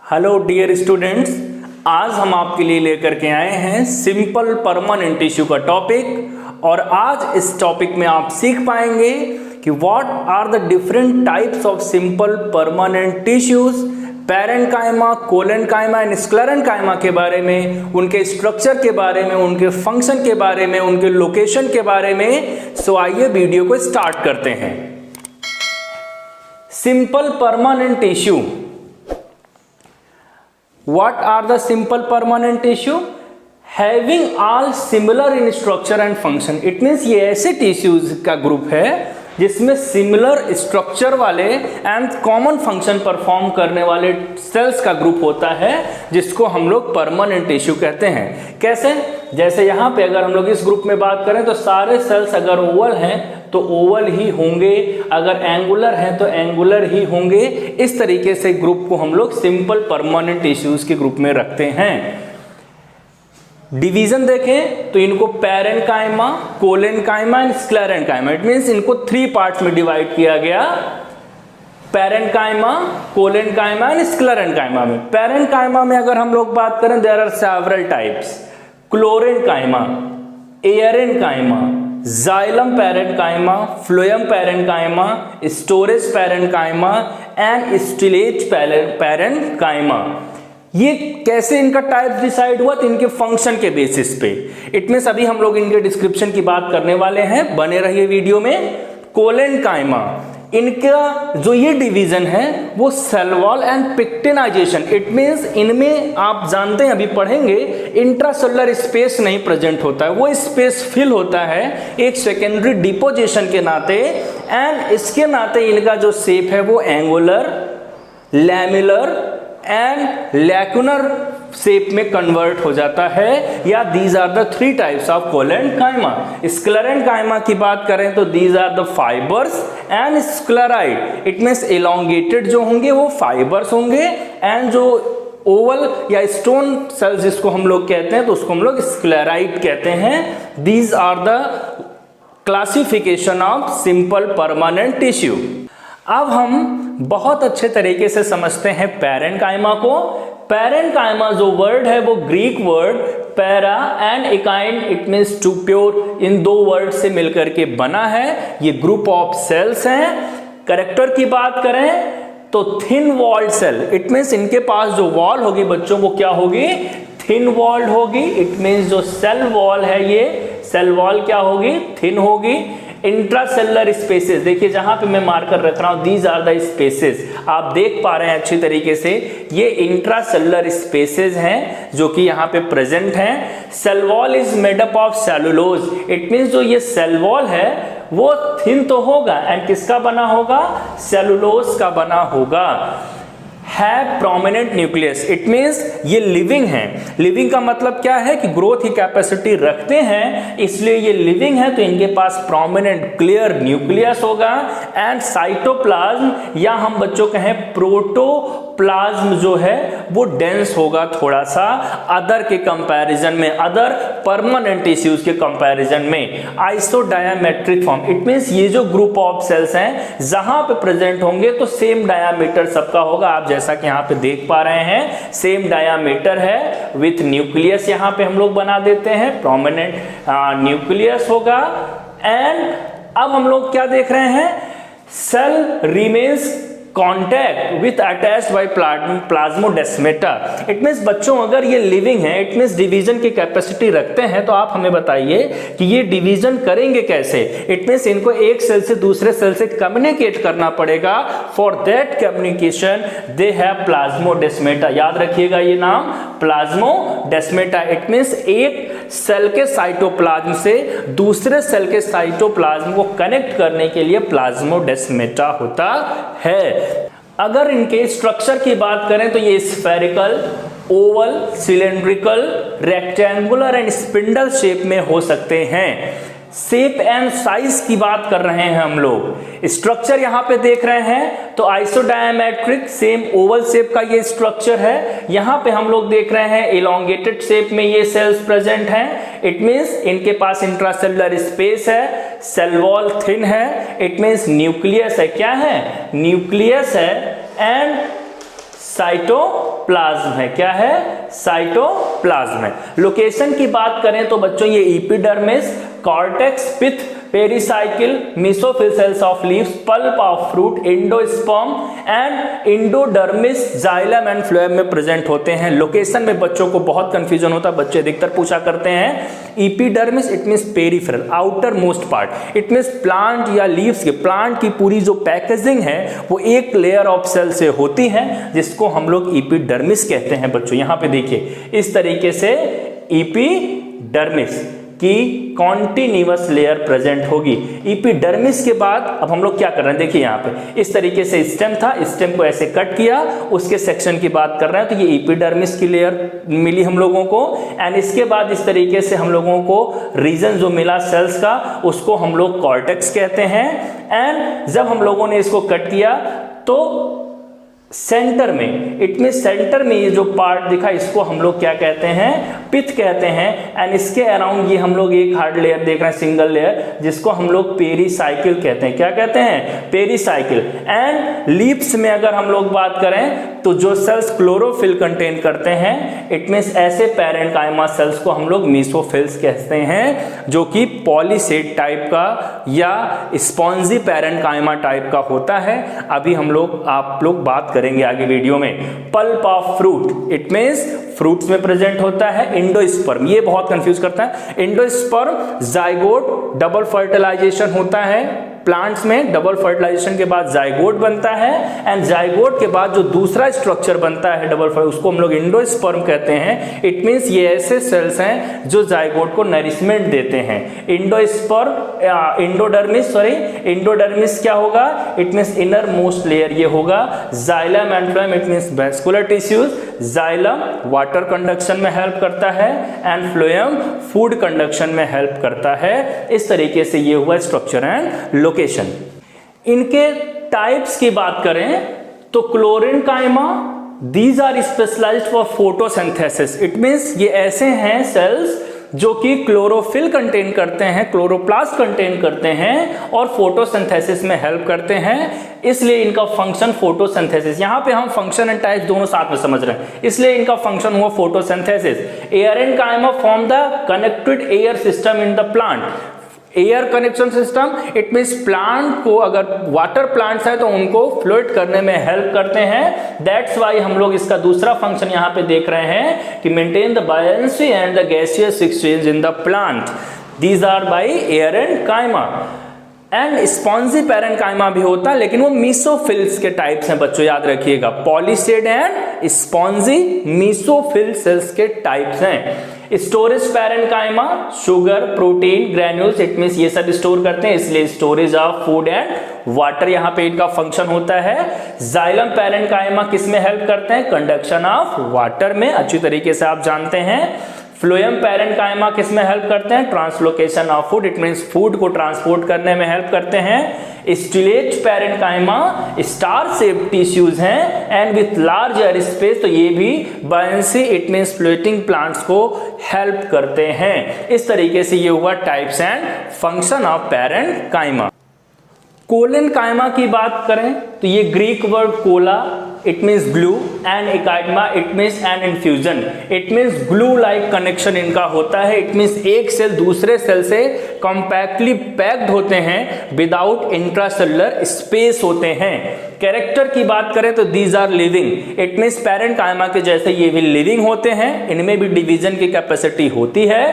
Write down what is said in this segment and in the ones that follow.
Hello dear students, आज हम आपके लिए लेकर के आए हैं सिंपल परमानेंट टिश्यू का टॉपिक। और आज इस टॉपिक में आप सीख पाएंगे कि what are the different types of simple permanent tissues, parenchyma, collenchyma and sclerenchyma के बारे में, उनके स्ट्रक्चर के बारे में, उनके फंक्शन के बारे में, उनके लोकेशन के बारे में। सो आइए वीडियो को स्टार्ट करते हैं। Simple permanent tissue, what are the simple permanent tissue? Having all similar in structure and function. It means ये ऐसे टिश्यूज का ग्रुप है जिसमें सिमिलर स्ट्रक्चर वाले एंड कॉमन फंक्शन परफॉर्म करने वाले सेल्स का ग्रुप होता है, जिसको हम लोग परमानेंट टिश्यू कहते हैं। कैसे? जैसे यहाँ पे अगर हम लोग इस ग्रुप में बात करें तो सारे सेल्स अगर ओवल हैं तो ओवल ही होंगे, अगर एंगुलर हैं तो एंगुलर ही होंगे। इस तरीके से ग्रुप को हम लोग सिंपल परमानेंट टिश्यूज के ग्रुप में रखते हैं। डिवीजन देखें तो इनको parenchyma, collenchyma and sclerenchyma, it means इनको 3 पार्ट्स में डिवाइड किया गया। पैरेन्काइमा, कोलेन्काइमा एंड स्क्लेरेन्काइमा में। पैरेन्काइमा में अगर हम लोग बात करें, there are several types. Chlorenchyma, aerenchyma, xylem parenchyma, phloem parenchyma, storage parenchyma and stellate parenchyma. ये कैसे इनका टाइप डिसाइड हुआ? तो इनके फंक्शन के बेसिस पे। इट मींस अभी हम लोग इनके डिस्क्रिप्शन की बात करने वाले हैं, बने रहिए वीडियो में। कोलेन्काइमा, इनका जो ये डिवीजन है वो cell wall and pectinization. It means इनमें आप जानते हैं, अभी पढ़ेंगे, इंट्रासेलुलर स्पेस नहीं प्रेजेंट होता है, वो स्पेस फिल होता है एक सेकेंडरी डिपोजिशन के नाते। एंड इसके नाते इनका जो शेप है वो angular, lamellar and lacunar shape में कन्वर्ट हो जाता है। या these are the 3 types of collenchyma. Sclerenchyma की बात करें तो these are the fibres and sclereid. It means elongated जो होंगे वो फाइबर्स होंगे, एंड जो ओवल या स्टोन सेल्स जिसको हम लोग कहते हैं तो उसको हम लोग स्क्लेराइड कहते हैं। These are the classification of simple permanent tissue. अब हम बहुत अच्छे तरीके से समझते हैं पैरेन्काइमा को। पैरेन्काइमा जो वर्ड है वो ग्रीक वर्ड पैरा एंड एकाइन, इट मींस टू प्योर, इन 2 वर्ड से मिलकर के बना है। ये ग्रुप ऑफ सेल्स हैं। कैरेक्टर की बात करें तो thin walled cell, it means इनके पास जो वॉल होगी बच्चों वो क्या होगी? थिन वॉल्ड होगी। इट मींस जो सेल वॉल है, ये सेल वॉल क्या होगी? थिन होगी। इंट्रासेलुलर स्पेसेस, देखिए जहां पे मैं मार्कर रख रहा हूं, दीज आर द स्पेसेस, आप देख पा रहे हैं अच्छी तरीके से, ये इंट्रासेलुलर स्पेसेस हैं जो कि यहाँ पे प्रेजेंट हैं। Cell wall is made up of cellulose. It means जो ये सेल वॉल है वो थिन तो होगा, एंड किसका बना होगा? सेलुलोज का बना होगा। Have prominent nucleus, it means ये लिविंग है। लिविंग का मतलब क्या है कि ग्रोथ की कैपेसिटी रखते हैं, इसलिए ये लिविंग है तो इनके पास प्रोमिनेंट क्लियर न्यूक्लियस होगा। एंड साइटोप्लाज्म, या हम बच्चों कहें प्रोटोप्लाज्म जो है वो डेंस होगा थोड़ा सा अदर के कंपैरिजन में, अदर परमानेंट टिश्यूज के कंपैरिजन में। आइसोडायामेट्रिक फॉर्म, इट मींस ये जो ग्रुप ऑफ सेल्स हैं जहां पे प्रेजेंट होंगे तो सेम डायामीटर सबका होगा। आप जैसा कि यहाँ पे देख पा रहे हैं, सेम डायामीटर है विथ न्यूक्लियस यहाँ पे हम लोग बना देते हैं, प्रोमिनेंट न्यूक्लियस होगा। एंड अब हम लोग क्या देख रहे हैं? Cell remains contact with attached by plasmodesmata. It means बच्चों अगर ये लिविंग है, इट मींस डिवीजन की कैपेसिटी रखते हैं, तो आप हमें बताइए कि ये डिवीजन करेंगे कैसे? इट मींस इनको एक सेल से दूसरे सेल से कम्युनिकेट करना पड़ेगा। For that communication they have plasmodesmata. याद रखिएगा ये नाम, प्लाज्मोडेस्माटा। इट मींस एक सेल के साइटोप्लाज्म से दूसरे सेल के साइटोप्लाज्म को कनेक्ट करने के लिए प्लाज्मोडेस्माटा होता है। अगर इनके स्ट्रक्चर की बात करें तो ये spherical, Oval, cylindrical, rectangular and spindle shape में हो सकते हैं। शेप एंड साइज की बात कर रहे हैं हम लोग। स्ट्रक्चर यहां पे देख रहे हैं तो आइसोडायमेट्रिक सेम ओवल शेप का ये स्ट्रक्चर है। यहां पे हम लोग देख रहे हैं इलोंगेटेड शेप में ये सेल्स प्रेजेंट हैं। इट मींस इनके पास इंट्रासेलुलर स्पेस है, सेल वॉल थिन है, इट मींस न्यूक्लियस है। क्या है? न्यूक्लियस है। एंड साइटोप्लाज्म है। क्या है? साइटोप्लाज्म है। लोकेशन की बात करें तो बच्चों ये epidermis, cortex, pith, pericycle, mesophyll cells of leaves, pulp of fruit, endosperm and endodermis, xylem and phloem में प्रेजेंट होते हैं। लोकेशन में बच्चों को बहुत कंफ्यूजन होता है, बच्चे अधिकतर पूछा करते हैं। Epidermis it means peripheral, outer most part, it means plant या लीव्स के, प्लांट की पूरी जो पैकेजिंग है वो एक लेयर ऑफ सेल से होती है जिसको हम लोग एपिडर्मिस कहते हैं। बच्चों यहां पे देखिए इस तरीके से एपिडर्मिस की कॉन्टिन्यूअस लेयर प्रेजेंट होगी। एपिडर्मिस के बाद अब हम लोग क्या कर रहे हैं, देखिए यहाँ पे इस तरीके से स्टेम था, स्टेम को ऐसे कट किया, उसके सेक्शन की बात कर रहे हैं, तो ये एपिडर्मिस की लेयर मिली हम लोगों को। एंड इसके बाद इस तरीके से हम लोगों को रीजन जो मिला सेल्स का उसको हम लोग कॉर्टेक्स कहते हैं। एंड जब हम लोगों ने इसको कट किया तो सेंटर में, इट मीन सेंटर में ये जो पार्ट दिखा इसको हम लोग क्या कहते हैं, पिथ कहते हैं। एंड इसके अराउंड ये हम लोग एक हार्ड लेयर देख रहे हैं, सिंगल लेयर, जिसको हम लोग पेरिसाइकिल कहते हैं। क्या कहते हैं? पेरिसाइकिल। एंड लीव्स में अगर हम लोग बात करें तो जो सेल्स क्लोरोफिल कंटेन करते हैं, इट मीन्स ऐसे पैरेन्काइमा सेल्स को हम लोग मेसोफिल्स कहते हैं, जो कि पॉलीसेड टाइप का या स्पॉन्जी पैरेन्काइमा टाइप का होता है। अभी हम लोग आप लोग बात करेंगे आगे वीडियो में। Pulp of fruit it means fruits में प्रेजेंट होता है। एंडोस्पर्म, ये बहुत कंफ्यूज करता है। एंडोस्पर्म, जाइगोट, डबल फर्टिलाइजेशन होता है प्लांट्स में, डबल फर्टिलाइजेशन के बाद जाइगोट बनता है। एंड जाइगोट के बाद जो दूसरा स्ट्रक्चर बनता है डबल उसको हम लोग एंडोस्पर्म कहते हैं। इट मींस ये ऐसे सेल्स हैं जो जाइगोट को नरिशमेंट देते हैं। एंडोस्पर्म, एंडोडर्मिस क्या होगा? It means inner most layer ये होगा। Xylem and phloem it means vascular tissues. Xylem water conduction में हेल्प करता है एंड फ्लोएम फूड कंडक्शन में हेल्प करता है। इस तरीके से ये हुआ स्ट्रक्चर एंड लोकेशन। इनके टाइप्स की बात करें तो chlorenchyma, these are specialised for photosynthesis. It means ये ऐसे हैं सेल्स जो कि क्लोरोफिल कंटेन करते हैं, क्लोरोप्लास्ट कंटेन करते हैं और फोटोसिंथेसिस में हेल्प करते हैं, इसलिए इनका फंक्शन फोटोसिंथेसिस। यहां पे हम फंक्शन एंड टाइप्स दोनों साथ में समझ रहे हैं, इसलिए इनका फंक्शन हुआ photosynthesis. Aerenchyma form the connected air system in the plant. Air connection system it means plant को, अगर वाटर प्लांट्स है तो उनको फ्लोट करने में हेल्प करते हैं। दैट्स वाई हम लोग इसका दूसरा फंक्शन यहां पे देख रहे हैं कि maintain the buoyancy and the gaseous exchange in the plant. These are by aerenchyma. And spongy parenchyma भी होता है, लेकिन वो मेसोफिल्स के टाइप्स हैं बच्चों, याद रखिएगा। Palisade and spongy mesophyll cells के टाइप्स हैं। Storage parenchyma, sugar, protein, granules, it means ये सब स्टोर करते हैं, इसलिए storage of food and water यहां पे इनका फंक्शन होता है। जाइलम पैरेन्काइमा किस में हेल्प करते हैं? कंडक्शन ऑफ वाटर में, अच्छी तरीके से आप जानते हैं। फ्लोएम पैरेन्काइमा किस में हेल्प करते हैं? Translocation of food, it means food को ट्रांसपोर्ट करने में हेल्प करते हैं। Stellate parenchyma star shape tissues हैं and with large air space, तो ये भी buoyancy it means floating plants को हेल्प करते हैं। इस तरीके से ये हुआ types and function of parenchyma. Collenchyma की बात करें तो ये Greek word kolla it means glue and एकाइडमा it means an infusion. It means glue like connection इनका होता है। इट मीन्स एक सेल दूसरे सेल से कॉम्पैक्टली पैक्ड होते हैं विदाउट इंट्रासेलुलर स्पेस होते हैं। कैरेक्टर की बात करें तो these are living, it means parenchyma के जैसे ये भी लिविंग होते हैं, इनमें भी डिवीजन की कैपेसिटी होती है।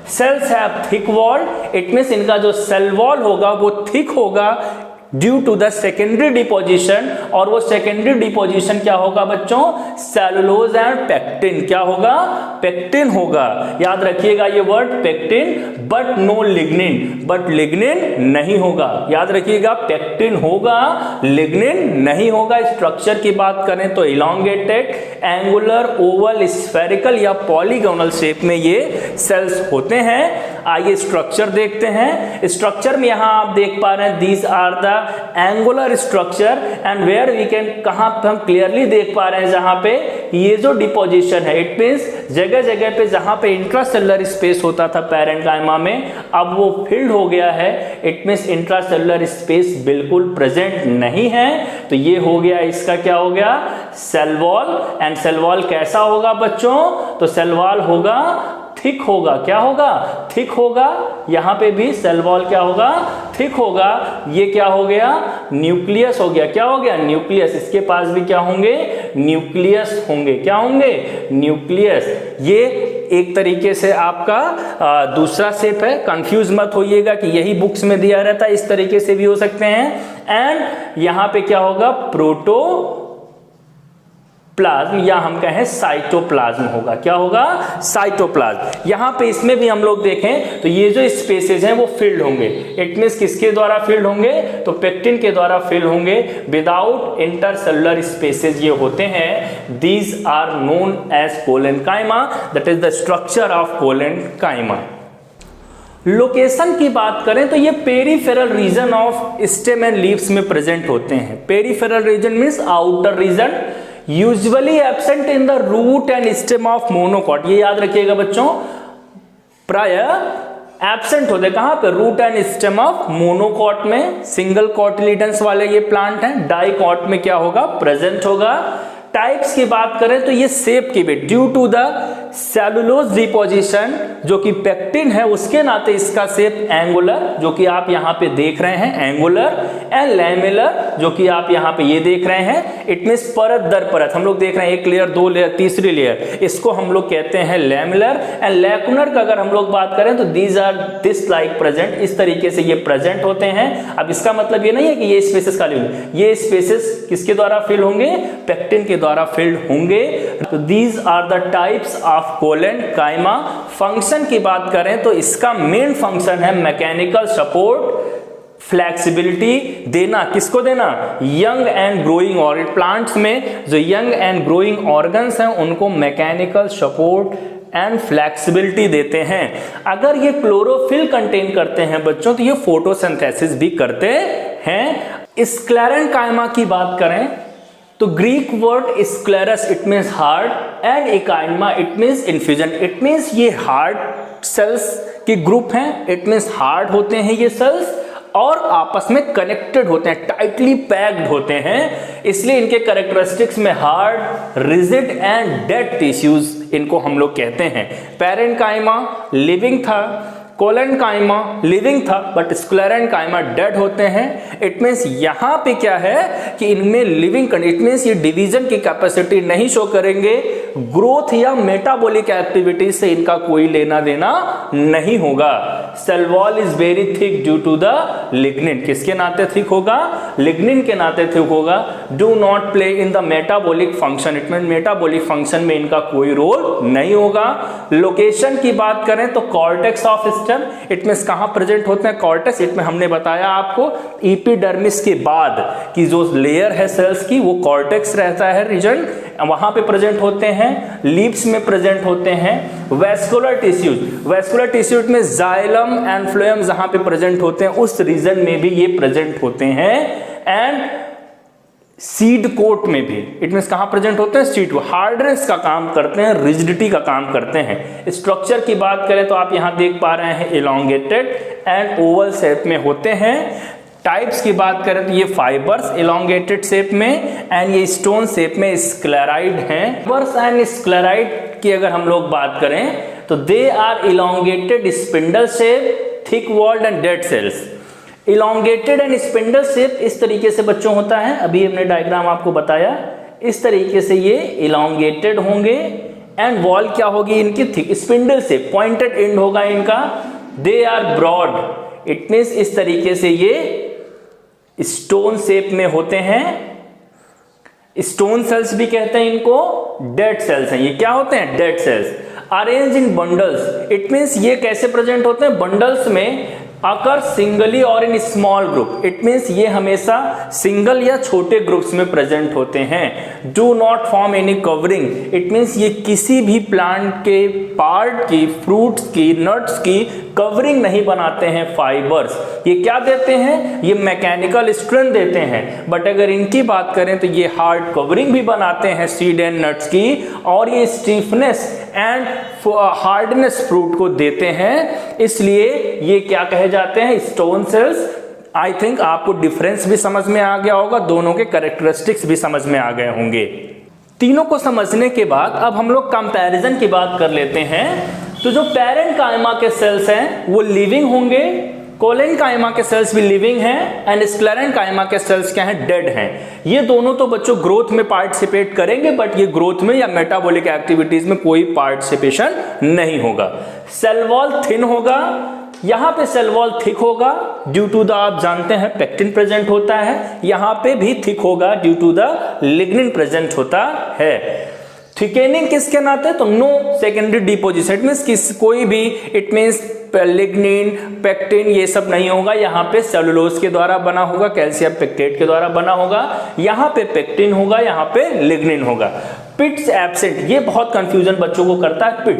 Cells have thick wall, it means इनका जो सेल वॉल होगा वो थिक होगा due to the secondary deposition, और वो सेकेंडरी डिपोजिशन क्या होगा बच्चों? Cellulose and pectin. क्या होगा? पेक्टिन होगा। याद रखिएगा ये word pectin, but no lignin, but lignin नहीं होगा। याद रखिएगा पेक्टिन होगा, लिग्निन नहीं होगा। स्ट्रक्चर की बात करें तो इलॉन्गेटेड, एंगुलर, ओवल, स्फेरिकल या पॉलीगोनल शेप में ये सेल्स होते हैं। आइए स्ट्रक्चर देखते हैं। स्ट्रक्चर में यहां आप देख पा रहे हैं these are the angular structure and where we can, कहां हम क्लियरली देख पा रहे हैं जहां पे ये जो डिपोजिशन है, इट मींस जगह जगह पे जहां पे इंट्रासेलुलर स्पेस होता था पैरेन्काइमा में, अब वो फिल्ड हो गया है। इट मींस इंट्रासेलुलर स्पेस बिल्कुल प्रेजेंट नहीं है। तो ये हो गया, इसका क्या हो गया, cell wall. And cell wall कैसा होगा बच्चों, तो सेल वॉल होगा थिक होगा। क्या होगा, थिक होगा। यहां पे भी सेल वॉल क्या होगा, थिक होगा। ये क्या हो गया, न्यूक्लियस हो गया। क्या हो गया, न्यूक्लियस। इसके पास भी क्या होंगे, न्यूक्लियस होंगे। क्या होंगे, न्यूक्लियस। ये एक तरीके से आपका दूसरा शेप है, कंफ्यूज मत होइएगा कि यही बुक्स में दिया रहता है, इस तरीके से भी हो सकते हैं। एंड यहां पे क्या होगा, प्रोटो प्लाज्म या हम कहें साइटोप्लाज्म होगा। क्या होगा, साइटोप्लाज्म। यहां पे इसमें भी हम लोग देखें तो ये जो स्पेसेस हैं वो फिल्ड होंगे। इट मींस किसके द्वारा फिल्ड होंगे, तो पेक्टिन के द्वारा फिल्ड होंगे। विदाउट इंटरसेलुलर स्पेसेस ये होते हैं। These are known as collenchyma, that is the structure of collenchyma. Location की बात करें तो ये peripheral region of stem and leaves में प्रेजेंट होते हैं। Peripheral region means outer region, usually absent in the root and stem of monocot. ये याद रखिएगा बच्चों, प्राय एब्सेंट होते कहां पे, root and stem of monocot में। सिंगल कॉटिलिडन्स वाले ये प्लांट हैं। डाइकॉट में क्या होगा, प्रेजेंट होगा। टाइप्स की बात करें तो ये शेप की भी, due to the cellulose deposition जो कि पेक्टिन है, उसके नाते इसका शेप एंगुलर, जो कि आप यहां पे देख रहे हैं, एंगुलर। एंड लैमेलर, जो कि आप यहां पे ये देख रहे हैं। इट मींस परत दर परत, हम लोग देख रहे हैं एक लेयर, दो लेयर, तीसरी लेयर, इसको हम लोग कहते हैं लैमेलर। एंड लैकुनर का अगर हम लोग बात करें तो these are this like present, इस तरीके से ये प्रेजेंट होते हैं। अब इसका मतलब ये नहीं है कि ये स्पेसेस खाली होंगे, ये स्पेसेस किसके द्वारा फिल होंगे, पेक्टिन के द्वारा फिल्ड होंगे। तो these are the types of collenchyma. Function की बात करें तो इसका मेन फंक्शन है मैकेनिकल सपोर्ट, फ्लेक्सिबिलिटी देना। किसको देना, young and growing organ. Plants में जो यंग एंड ग्रोइंग ऑर्गन्स हैं उनको मैकेनिकल सपोर्ट एंड फ्लेक्सिबिलिटी देते हैं। अगर ये क्लोरोफिल कंटेन करते हैं बच्चों तो ये फोटोसिंथेसिस भी करते हैं। स्क्लेरेनकाइमा की बात करें तो Greek word scleros it means hard and एकाइमा it means infusion. It means ये हार्ट सेल्स के ग्रुप हैं। इट मीन्स हार्ट होते हैं ये सेल्स और आपस में कनेक्टेड होते हैं, टाइटली पैक्ड होते हैं। इसलिए इनके कैरेक्टरिस्टिक्स में hard, rigid and dead tissues इनको हम लोग कहते हैं। पैरेन्काइमा लिविंग था, कोलेनकाइमा लिविंग था, बट स्क्लेरेनकाइमा डेड होते हैं। इट मीन्स यहां पे क्या है कि इनमें लिविंग, इट मीन्स ये डिवीजन की कैपेसिटी नहीं शो करेंगे। ग्रोथ या मेटाबॉलिक एक्टिविटी से इनका कोई लेना देना नहीं होगा। Cell wall is very thick due to the lignin. किसके नाते थिक होगा, लिग्निन के नाते थिक होगा। Do not play in the metabolic function, it mean metabolic function में इनका कोई रोल नहीं होगा। लोकेशन की बात करें तो cortex of stem, it means कहां प्रेजेंट होते हैं, कॉर्टेक्स। इट में हमने बताया आपको एपिडर्मिस के बाद की जो लेयर है सेल्स की वो कॉर्टेक्स रहता है रीजन, वहां पे प्रेजेंट होते हैं। लीव्स में प्रेजेंट होते हैं। वेस्कुलर टिश्यूज, वेस्कुलर टिश्यूज में जाइलम एंड फ्लोएम जहां पे प्रेजेंट होते हैं उस रीजन में भी ये प्रेजेंट होते हैं। एंड सीड कोट में भी इट मींस कहां प्रेजेंट होते हैं, सीड कोट। हार्डनेस का काम करते हैं, रिजिडिटी का काम करते हैं। स्ट्रक्चर की बात करें तो आप यहां देख पा रहे हैं इलोंगेटेड एंड ओवल शेप में होते हैं। टाइप्स की बात करें तो ये फाइबर्स इलोंगेटेड शेप में एंड ये स्टोन शेप में स्क्लेराइड हैं। फाइबर्स एंड स्क्लेराइड की अगर हम लोग बात करें तो they are elongated spindle shape, thick walled and dead cells. Elongated and spindle shape इस तरीके से बच्चों होता है, अभी हमने डायग्राम आपको बताया, इस तरीके से ये इलोंगेटेड होंगे। एंड वॉल क्या होगी इनकी, thick. Spindle shape, pointed end होगा इनका। They are broad, it means इस तरीके से ये स्टोन शेप में होते हैं। स्टोन सेल्स भी कहते हैं इनको। डेड सेल्स हैं, ये क्या होते हैं, dead cells. Arrange in bundles, it means ये कैसे प्रेजेंट होते हैं, बंडल्स में। अकर सिंगली और in small group, it means ये हमेशा सिंगल या छोटे ग्रुप्स में प्रेजेंट होते हैं। Do not form any covering, it means ये किसी भी प्लांट के पार्ट की, फ्रूट्स की, नट्स की कवरिंग नहीं बनाते हैं फाइबर्स। ये क्या देते हैं? ये मैकेनिकल स्ट्रेंथ देते हैं। बट अगर इनकी बात करें तो ये हार्ड कवरिंग भी बनाते हैं सीड एंड नट्स की, और ये स्टीफनेस एंड हार्डनेस फ्रूट को देते हैं। इसलिए ये क्या कहे जाते हैं? Stone cells. आई थिंक आपको डिफरेंस भी समझ में आ गया होगा, दोनों के कैरेक्टरिस्टिक्स भी समझ में आ गए होंगे। तीनों को समझने के बाद अब हम लोग कंपैरिजन की बात कर लेते हैं। तो जो पेरेंट कायमा के सेल्स हैं वो लिविंग होंगे, कोलन कायमा के सेल्स भी लिविंग हैं, एंड स्क्लेरेन कायमा के सेल्स क्या हैं? डेड हैं। ये दोनों तो बच्चों ग्रोथ में पार्टिसिपेट करेंगे, बट ये ग्रोथ में या मेटाबॉलिक एक्टिविटीज में कोई पार्टिसिपेशन नहीं होगा। सेल वॉल थिन होगा, यहां पे सेल वॉल थिक होगा ड्यू टू द, आप जानते हैं पेक्टिन प्रेजेंट होता है, यहां पे भी थिक होगा due to the lignin present होता है। थिकेनिंग किसके नाते? तो no secondary deposition, it means किस कोई भी, इट मींस लिग्निन पेक्टिन ये सब नहीं होगा। यहाँ पे सेलुलोज के द्वारा बना होगा, कैल्शियम पेक्टेट के द्वारा बना होगा, यहाँ पे पेक्टिन होगा, यहाँ पे लिग्निन होगा। पिट्स एब्सेंट, ये बहुत कंफ्यूजन बच्चों को करता है।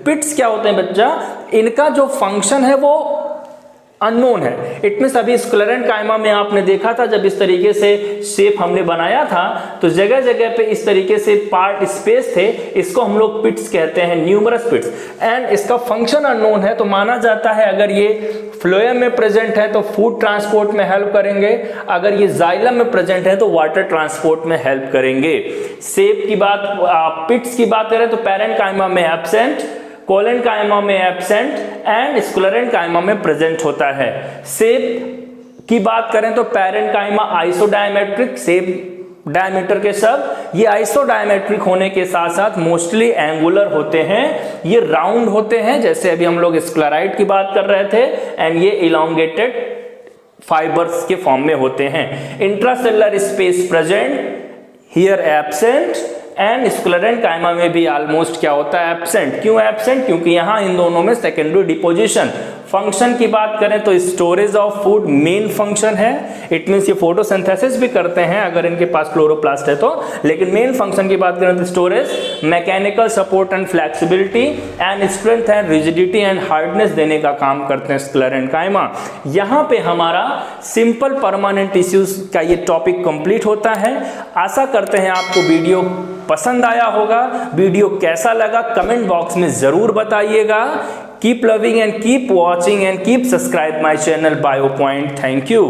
पिट्स क्या होते हैं बच्चा? इनका जो फंक्शन है वो अननोन है। इट मींस अभी स्क्लेरेन कायमा में आपने देखा था जब इस तरीके से शेप हमने बनाया था, तो जगह जगह पे इस तरीके से पार्ट स्पेस थे, इसको हम लोग पिट्स कहते हैं, न्यूमरस पिट्स, एंड इसका फंक्शन अननोन है। तो माना जाता है अगर ये फ्लोएम में प्रेजेंट है तो फूड ट्रांसपोर्ट में हेल्प करेंगे, अगर ये जाइलम में प्रेजेंट है तो वाटर ट्रांसपोर्ट में हेल्प करेंगे। शेप की बात, पिट्स की बात करें तो पेरेंट कायमा में एब्सेंट, कोलन कायमा में एब्सेंट, एंड स्क्लेरेन कायमा में प्रेजेंट होता है। शेप की बात करें तो पेरेंट कायमा आइसोडायमेट्रिक, शेप डायमीटर के सब, ये आइसोडायमेट्रिक होने के साथ साथ मोस्टली एंगुलर होते हैं, ये राउंड होते हैं, जैसे अभी हम लोग स्क्लेराइड की बात कर रहे थे, एंड ये इलोंगेटेड फाइबर्स के फॉर्म में होते हैं। Intracellular space present, here absent, and sclerenchyma में भी ऑलमोस्ट क्या होता है? एब्सेंट। क्यों एब्सेंट? क्योंकि यहां इन दोनों में सेकेंडरी डिपोजिशन। फंक्शन की बात करें तो storage of food main function है, इट मींस ये फोटोसिंथेसिस भी करते हैं अगर इनके पास क्लोरोप्लास्ट है तो, लेकिन मेन फंक्शन की बात करें तो storage, mechanical support and flexibility, and strength and rigidity and hardness देने का काम करते हैं स्क्लेरेन कायमा। यहां पे हमारा सिंपल परमानेंट टिश्यूज का ये टॉपिक कंप्लीट होता है। आशा करते हैं आपको वीडियो पसंद आया होगा। वीडियो कैसा लगा कमेंट बॉक्स में जरूर बताइएगा। Keep loving and keep watching and keep subscribe my channel bio point. Thank you.